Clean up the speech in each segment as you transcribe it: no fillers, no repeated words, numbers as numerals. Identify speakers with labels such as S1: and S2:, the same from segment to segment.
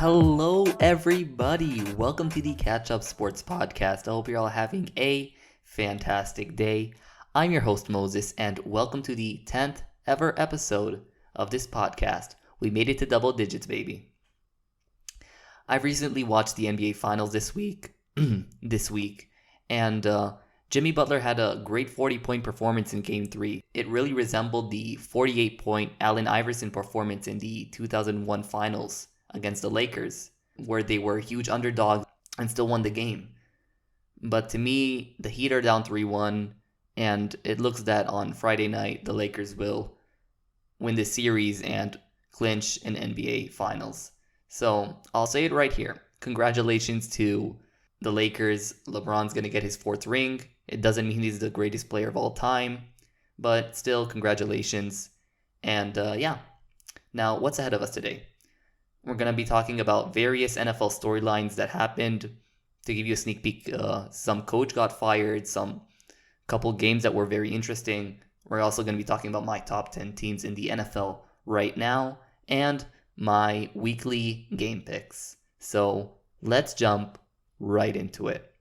S1: Hello, everybody. Welcome to the Catch Up Sports Podcast. I hope you're all having a fantastic day. I'm your host, Moses, and welcome to the 10th ever episode of this podcast. We made it to double digits, baby. I've recently watched the NBA Finals this week, and Jimmy Butler had a great 40-point performance in Game 3. It really resembled the 48-point Allen Iverson performance in the 2001 Finals against the Lakers, where they were a huge underdog and still won the game. But to me, the Heat are down 3-1, and it looks that on Friday night, the Lakers will win the series and clinch an NBA Finals. So I'll say it right here. Congratulations to the Lakers. LeBron's going to get his 4th ring. It doesn't mean he's the greatest player of all time, but still, congratulations. And now what's ahead of us today? We're going to be talking about various NFL storylines that happened. To give you a sneak peek, some coach got fired, some couple games that were very interesting. We're also going to be talking about my top 10 teams in the NFL right now and my weekly game picks. So let's jump right into it.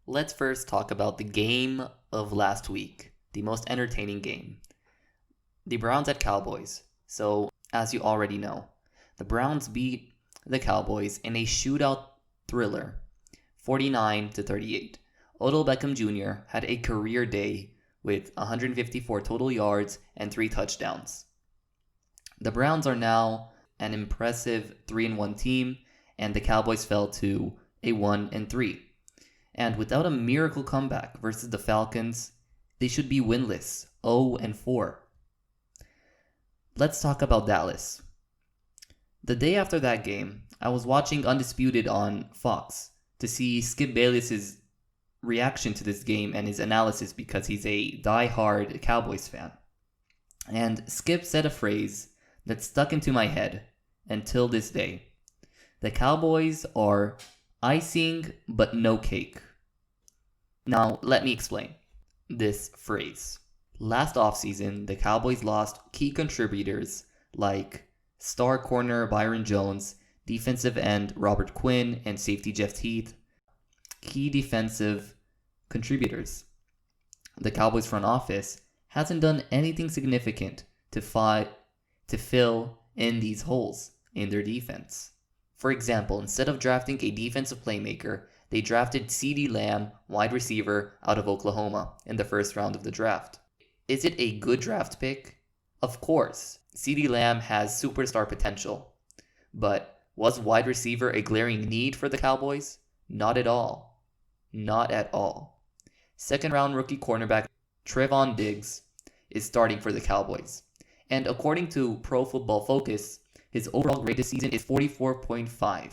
S1: Let's first talk about the game of last week, the most entertaining game. The Browns at Cowboys. So as you already know, the Browns beat the Cowboys in a shootout thriller, 49-38. Odell Beckham Jr. had a career day with 154 total yards and 3 touchdowns. The Browns are now an impressive 3-1 team, and the Cowboys fell to a 1-3. And without a miracle comeback versus the Falcons, they should be winless, 0-4. Let's talk about Dallas. The day after that game, I was watching Undisputed on Fox to see Skip Bayless's reaction to this game and his analysis because he's a die-hard Cowboys fan. And Skip said a phrase that stuck into my head until this day. The Cowboys are icing but no cake. Now, let me explain this phrase. Last offseason, the Cowboys lost key contributors like star corner Byron Jones, defensive end Robert Quinn, and safety Jeff Teeth. Key defensive contributors. The Cowboys front office hasn't done anything significant to fill in these holes in their defense. For example, instead of drafting a defensive playmaker, they drafted CeeDee Lamb, wide receiver out of Oklahoma, in the first round of the draft. Is it a good draft pick? Of course. CeeDee Lamb has superstar potential. But was wide receiver a glaring need for the Cowboys? Not at all. Not at all. Second round rookie cornerback Trevon Diggs is starting for the Cowboys. And according to Pro Football Focus, his overall grade this season is 44.5.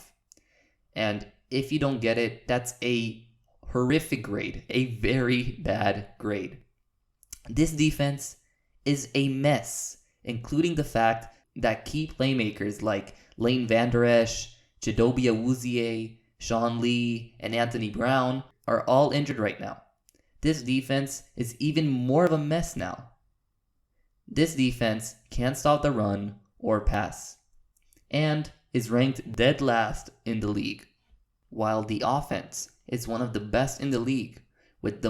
S1: And if you don't get it, that's a horrific grade. A very bad grade. This defense is a mess, including the fact that key playmakers like Lane Vander Esch, Chidobe Awuzie, Sean Lee, and Anthony Brown are all injured right now. This defense is even more of a mess now. This defense can't stop the run or pass, and is ranked dead last in the league, while the offense is one of the best in the league with the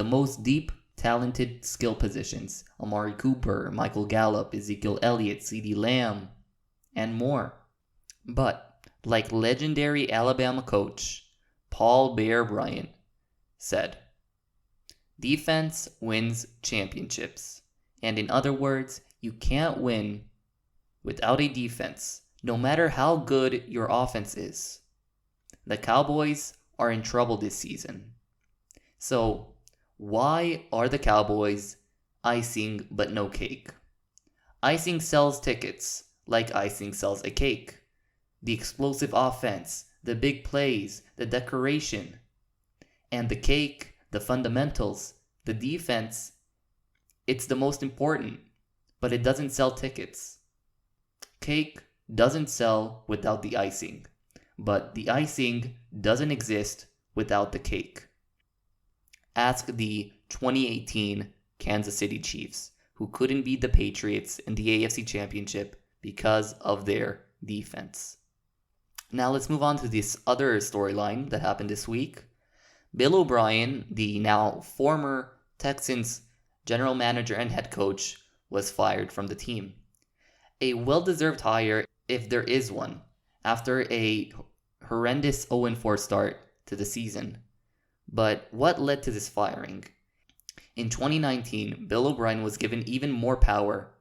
S1: most deep talented skill positions: Amari Cooper, Michael Gallup, Ezekiel Elliott, CeeDee Lamb, and more. But like legendary Alabama coach Paul Bear Bryant said, defense wins championships. And in other words, you can't win without a defense, no matter how good your offense is. The Cowboys are in trouble this season. So, why are the Cowboys icing but no cake? Icing sells tickets like icing sells a cake. The explosive offense, the big plays, the decoration, and the cake, the fundamentals, the defense, it's the most important, but it doesn't sell tickets. Cake doesn't sell without the icing, but the icing doesn't exist without the cake. Ask the 2018 Kansas City Chiefs, who couldn't beat the Patriots in the AFC Championship because of their defense. Now let's move on to this other storyline that happened this week. Bill O'Brien, the now former Texans general manager and head coach, was fired from the team. A well-deserved hire, if there is one, after a horrendous 0-4 start to the season. But what led to this firing? In 2019, Bill O'Brien was given even more power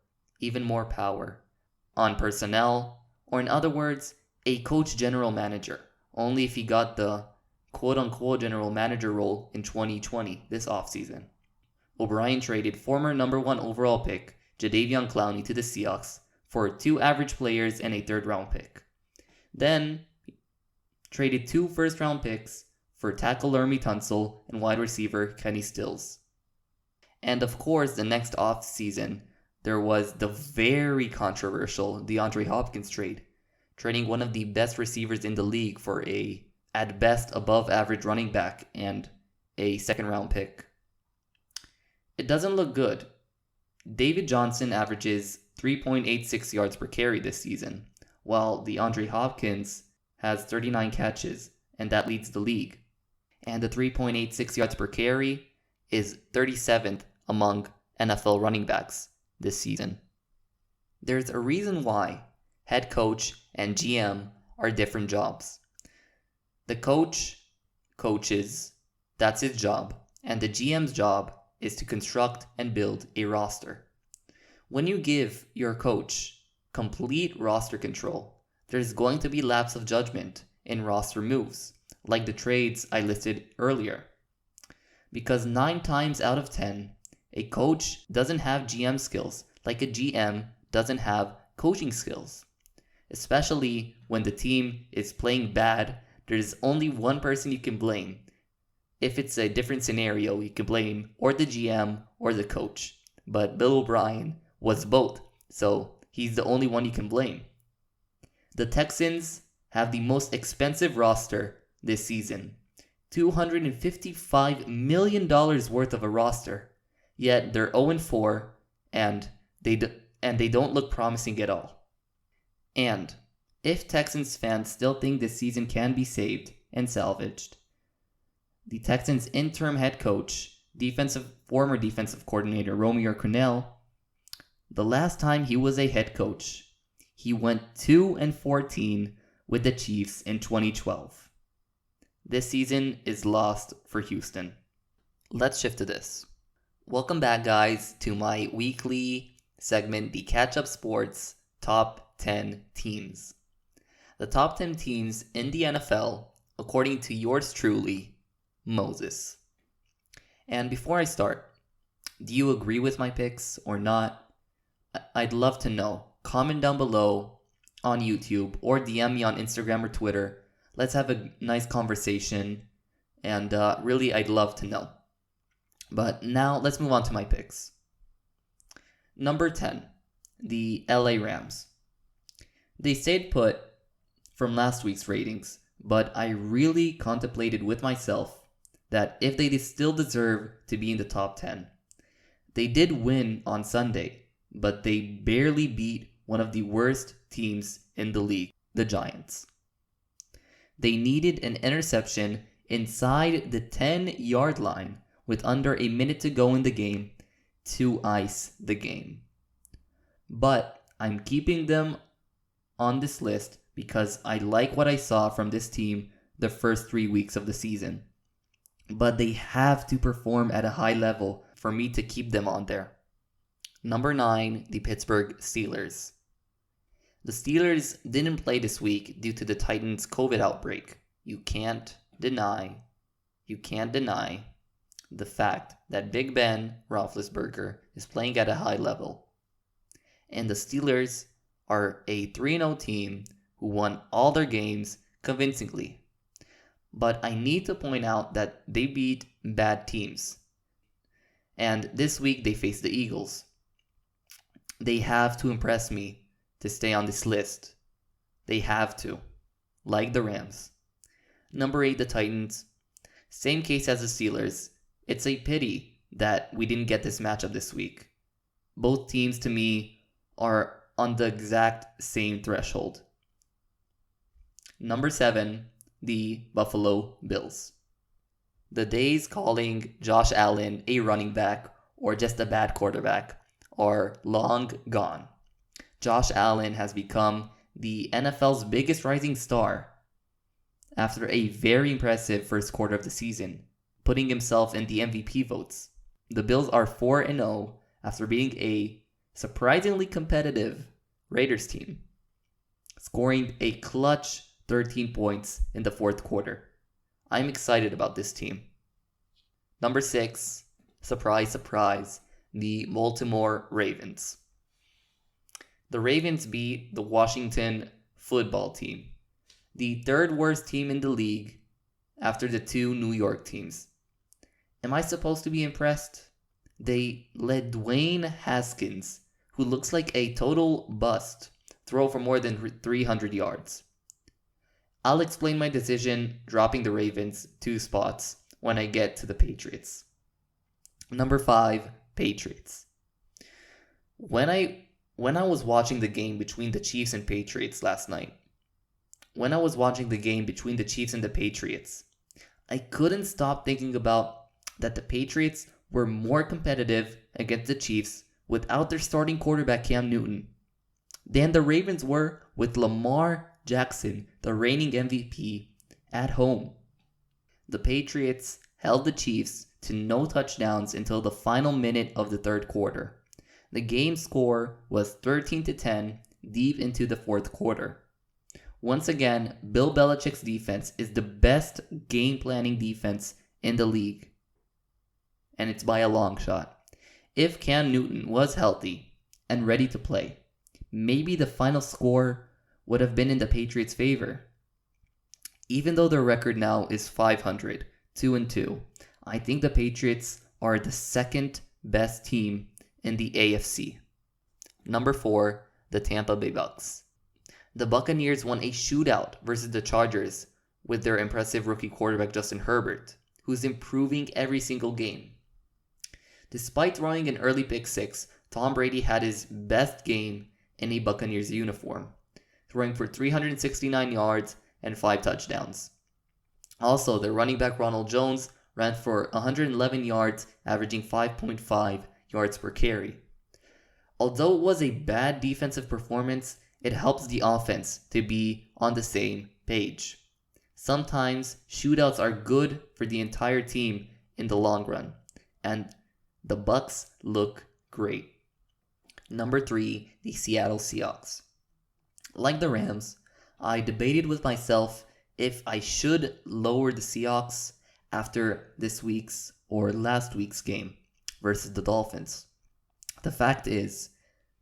S1: on personnel, or in other words, a coach general manager, only if he got the quote-unquote general manager role in 2020, this offseason. O'Brien traded former number 1 overall pick Jadeveon Clowney to the Seahawks for 2 average players and a 3rd round pick. Then traded 2 first-round picks for tackle Laramie Tunsil and wide receiver Kenny Stills. And of course, the next offseason, there was the very controversial DeAndre Hopkins trade, trading one of the best receivers in the league for a, at best, above-average running back and a 2nd-round pick. It doesn't look good. David Johnson averages 3.86 yards per carry this season, while DeAndre Hopkins has 39 catches, and that leads the league. And the 3.86 yards per carry is 37th among NFL running backs this season. There's a reason why head coach and GM are different jobs. The coach coaches, that's his job, and the GM's job is to construct and build a roster. When you give your coach complete roster control, there's going to be lapse of judgment in roster moves, like the trades I listed earlier. Because 9 times out of 10, a coach doesn't have GM skills like a GM doesn't have coaching skills. Especially when the team is playing bad, there's only one person you can blame. If it's a different scenario, you can blame or the GM or the coach. But Bill O'Brien was both, so he's the only one you can blame. The Texans have the most expensive roster this season. $255 million worth of a roster. Yet they're 0-4 and they don't look promising at all. And if Texans fans still think this season can be saved and salvaged, the Texans' interim head coach, former defensive coordinator Romeo Crennel, the last time he was a head coach, he went 2-14 with the Chiefs in 2012. This season is lost for Houston. Let's shift to this. Welcome back, guys, to my weekly segment, the Catch Up Sports Top 10 Teams. The top 10 teams in the NFL, according to yours truly, Moses. And before I start, do you agree with my picks or not? I'd love to know. Comment down below on YouTube or DM me on Instagram or Twitter. Let's have a nice conversation, and really I'd love to know. But now let's move on to my picks. Number 10, the LA Rams. They stayed put from last week's ratings, but I really contemplated with myself that if they still deserve to be in the top 10. They did win on Sunday, but they barely beat one of the worst teams in the league, the Giants. They needed an interception inside the 10-yard line with under a minute to go in the game to ice the game. But I'm keeping them on this list because I like what I saw from this team the first 3 weeks of the season. But they have to perform at a high level for me to keep them on there. Number 9, the Pittsburgh Steelers. The Steelers didn't play this week due to the Titans' COVID outbreak. You can't deny the fact that Big Ben Roethlisberger is playing at a high level. And the Steelers are a 3-0 team who won all their games convincingly. But I need to point out that they beat bad teams. And this week they face the Eagles. They have to impress me to stay on this list. They have to. Like the Rams. Number 8, the Titans. Same case as the Steelers. It's a pity that we didn't get this matchup this week. Both teams to me are on the exact same threshold. Number 7, the Buffalo Bills. The days calling Josh Allen a running back or just a bad quarterback are long gone. Josh Allen has become the NFL's biggest rising star after a very impressive first quarter of the season, putting himself in the MVP votes. The Bills are 4-0 after being a surprisingly competitive Raiders team, scoring a clutch 13 points in the fourth quarter. I'm excited about this team. Number 6, surprise, surprise, the Baltimore Ravens. The Ravens beat the Washington football team, the third worst team in the league after the 2 New York teams. Am I supposed to be impressed? They let Dwayne Haskins, who looks like a total bust, throw for more than 300 yards. I'll explain my decision dropping the Ravens 2 spots when I get to the Patriots. Number 5, Patriots. When I was watching the game between the Chiefs and Patriots last night, I couldn't stop thinking about that the Patriots were more competitive against the Chiefs without their starting quarterback Cam Newton than the Ravens were with Lamar Jackson, the reigning MVP, at home. The Patriots held the Chiefs to no touchdowns until the final minute of the third quarter. The game score was 13-10 deep into the fourth quarter. Once again, Bill Belichick's defense is the best game planning defense in the league, and it's by a long shot. If Cam Newton was healthy and ready to play, maybe the final score would have been in the Patriots' favor. Even though their record now is 500, 2-2, I think the Patriots are the second best team in the AFC. Number 4, the Tampa Bay Bucks. The Buccaneers won a shootout versus the Chargers with their impressive rookie quarterback Justin Herbert, who's improving every single game. Despite throwing an early pick 6, Tom Brady had his best game in a Buccaneers uniform, throwing for 369 yards and 5 touchdowns. Also, their running back Ronald Jones ran for 111 yards, averaging 5.5 yards per carry. Although it was a bad defensive performance, it helps the offense to be on the same page. Sometimes shootouts are good for the entire team in the long run, and the Bucks look great. Number 3, the Seattle Seahawks. Like the Rams, I debated with myself if I should lower the Seahawks after this week's or last week's game versus the Dolphins. The fact is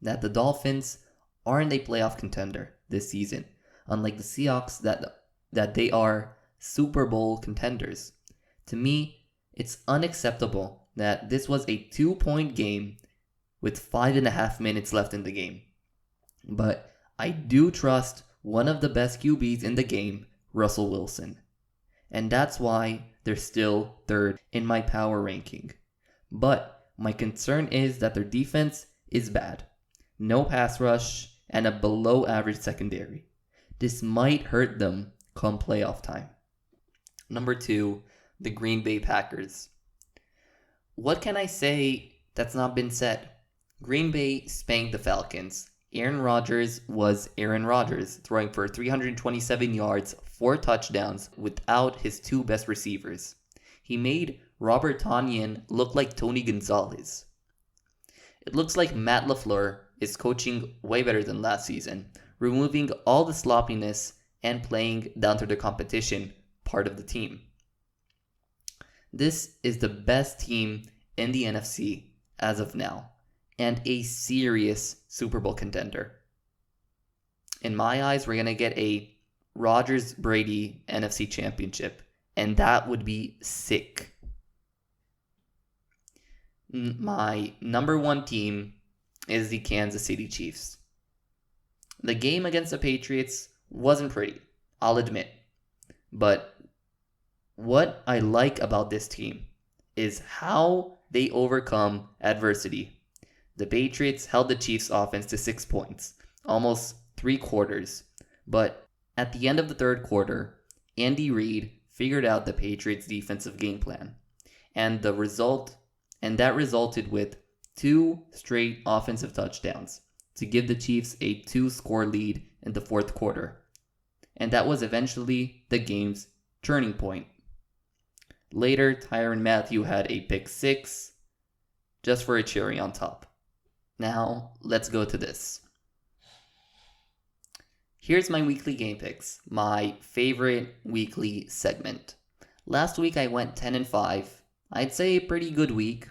S1: that the Dolphins aren't a playoff contender this season, unlike the Seahawks that they are Super Bowl contenders. To me, it's unacceptable that this was a 2-point game with 5.5 minutes left in the game. But I do trust one of the best QBs in the game, Russell Wilson. And that's why they're still third in my power ranking. But my concern is that their defense is bad. No pass rush and a below average secondary. This might hurt them come playoff time. Number 2, the Green Bay Packers. What can I say that's not been said? Green Bay spanked the Falcons. Aaron Rodgers was Aaron Rodgers, throwing for 327 yards, 4 touchdowns without his 2 best receivers. He made Robert Tonyan look like Tony Gonzalez. It looks like Matt LaFleur is coaching way better than last season, removing all the sloppiness and playing down to the competition part of the team. This is the best team in the NFC as of now, and a serious Super Bowl contender. In my eyes, we're going to get a Rodgers-Brady NFC Championship, and that would be sick. My number 1 team is the Kansas City Chiefs. The game against the Patriots wasn't pretty, I'll admit. But what I like about this team is how they overcome adversity. The Patriots held the Chiefs' offense to 6 points, almost 3 quarters. But At the end of the third quarter, Andy Reid figured out the Patriots' defensive game plan, and that resulted with 2 straight offensive touchdowns to give the Chiefs a 2-score lead in the fourth quarter. And that was eventually the game's turning point. Later, Tyrann Mathieu had a pick 6, just for a cherry on top. Now, let's go to this. Here's my weekly game picks, my favorite weekly segment. Last week I went 10-5. I'd say a pretty good week.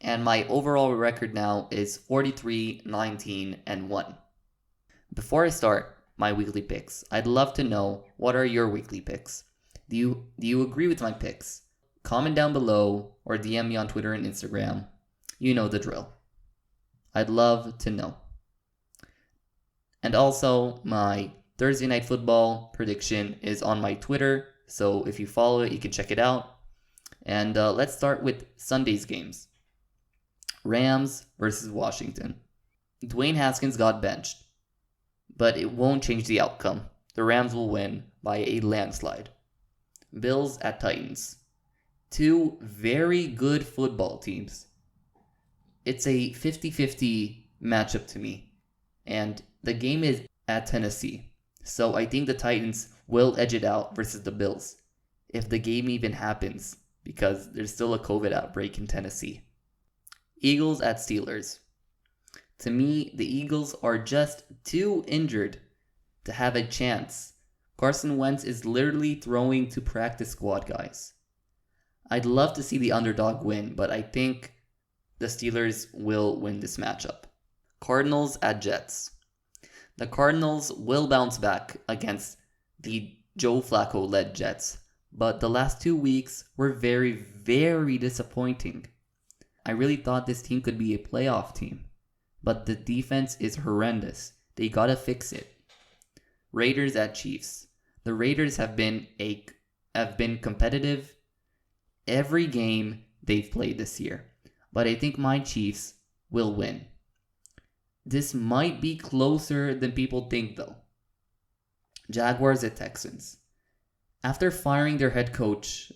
S1: And my overall record now is 43-19-1. Before I start my weekly picks, I'd love to know, what are your weekly picks? Do you agree with my picks? Comment down below or DM me on Twitter and Instagram. You know the drill. I'd love to know. And also, my Thursday Night Football prediction is on my Twitter, so if you follow it, you can check it out. And let's start with Sunday's games. Rams versus Washington. Dwayne Haskins got benched, but it won't change the outcome. The Rams will win by a landslide. Bills at Titans. 2 very good football teams. It's a 50-50 matchup to me. And the game is at Tennessee. So I think the Titans will edge it out versus the Bills, if the game even happens, because there's still a COVID outbreak in Tennessee. Eagles at Steelers. To me, the Eagles are just too injured to have a chance. Carson Wentz is literally throwing to practice squad guys. I'd love to see the underdog win, but I think the Steelers will win this matchup. Cardinals at Jets. The Cardinals will bounce back against the Joe Flacco-led Jets, but the last 2 weeks were very, very disappointing. I really thought this team could be a playoff team, but the defense is horrendous. They gotta fix it. Raiders at Chiefs. The Raiders have been competitive every game they've played this year, but I think my Chiefs will win. This might be closer than people think though. Jaguars at Texans. After firing their head coach,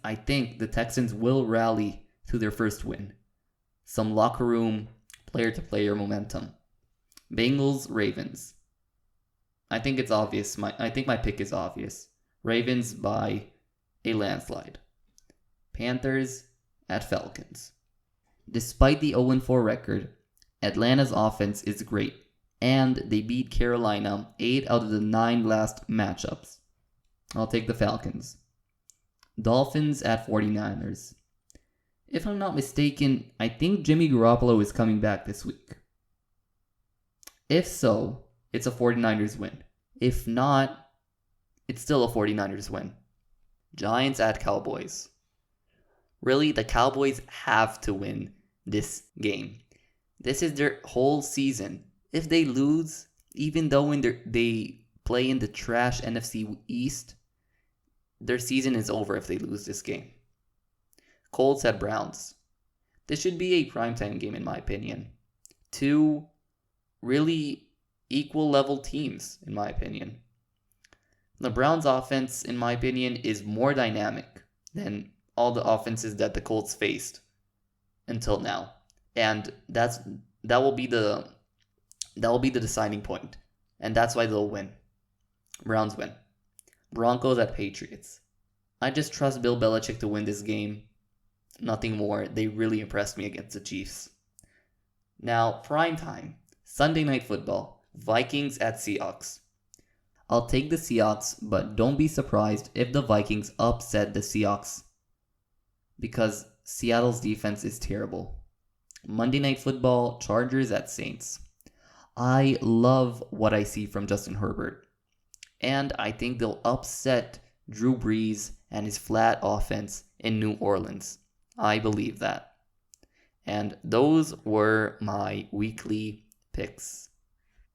S1: I think the Texans will rally to their first win. Some locker room, player-to-player momentum. Bengals, Ravens. I think it's obvious. I think my pick is obvious. Ravens by a landslide. Panthers at Falcons. Despite the 0-4 record, Atlanta's offense is great, and they beat Carolina 8 out of the 9 last matchups. I'll take the Falcons. Dolphins at 49ers. If I'm not mistaken, I think Jimmy Garoppolo is coming back this week. If so, it's a 49ers win. If not, it's still a 49ers win. Giants at Cowboys. Really, the Cowboys have to win this game. This is their whole season. If they lose, even though they play in the trash NFC East, their season is over if they lose this game. Colts at Browns. This should be a primetime game in my opinion. 2 really equal level teams in my opinion. The Browns offense in my opinion is more dynamic than all the offenses that the Colts faced until now. And that will be the deciding point. And that's why they'll win. Browns win. Broncos at Patriots. I just trust Bill Belichick to win this game. Nothing more. They really impressed me against the Chiefs. Now, prime time. Sunday Night Football. Vikings at Seahawks. I'll take the Seahawks, but don't be surprised if the Vikings upset the Seahawks, because Seattle's defense is terrible. Monday Night Football. Chargers at Saints. I love what I see from Justin Herbert, and I think they'll upset Drew Brees and his flat offense in New Orleans. I believe that. And those were my weekly picks.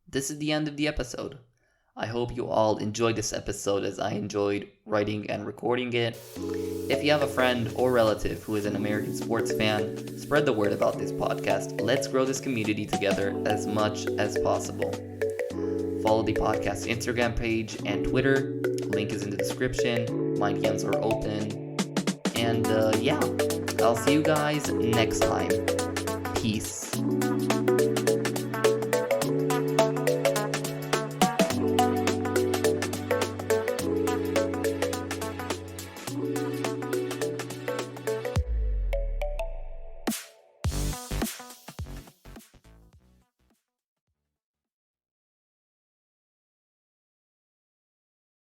S1: This is the end of the episode. I hope you all enjoyed this episode as I enjoyed writing and recording it. If you have a friend or relative who is an American sports fan, spread the word about this podcast. Let's grow this community together as much as possible. Follow the podcast Instagram page and Twitter. Link is in the description. My DMs are open. And yeah, I'll see you guys next time. Peace.